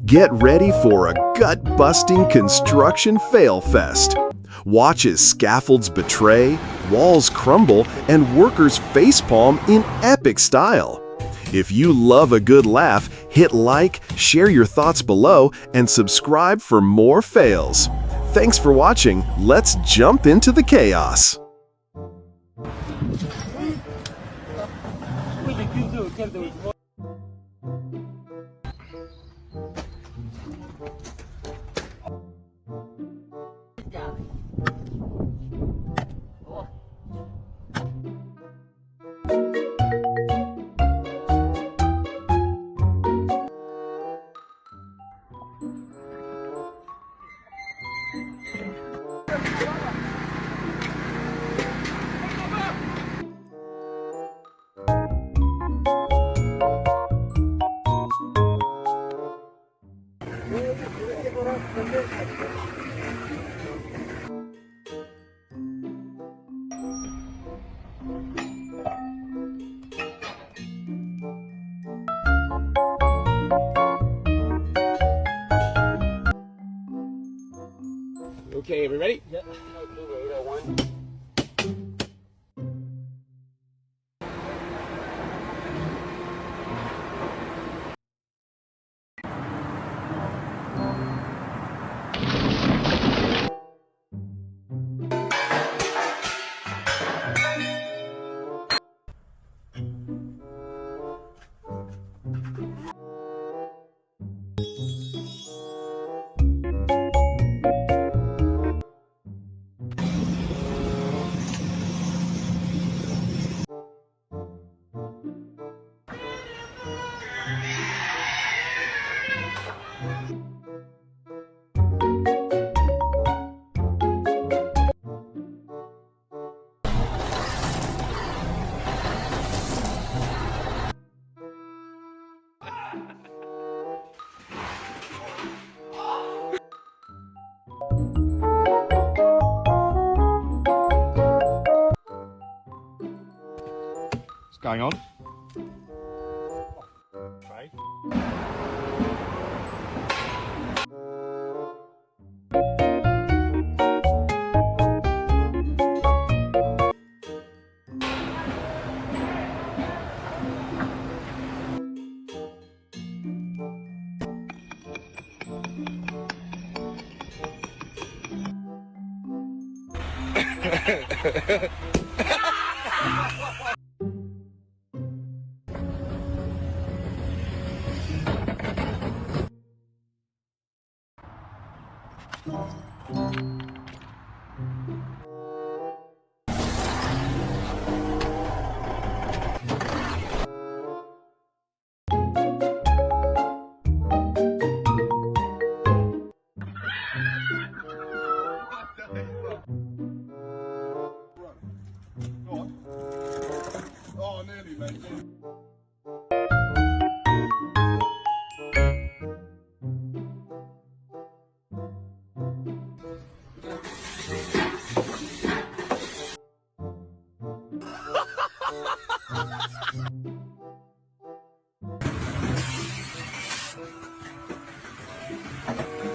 Get ready for a gut-busting construction fail fest. Watch as scaffolds betray, walls crumble, and workers facepalm in epic style. If you love a good laugh, hit like, share your thoughts below, and subscribe for more fails. Thanks for watching. Let's jump into the chaos. Okay, are we ready? Yep. What's going on? Try. Oh, nearly, mate. Nearly.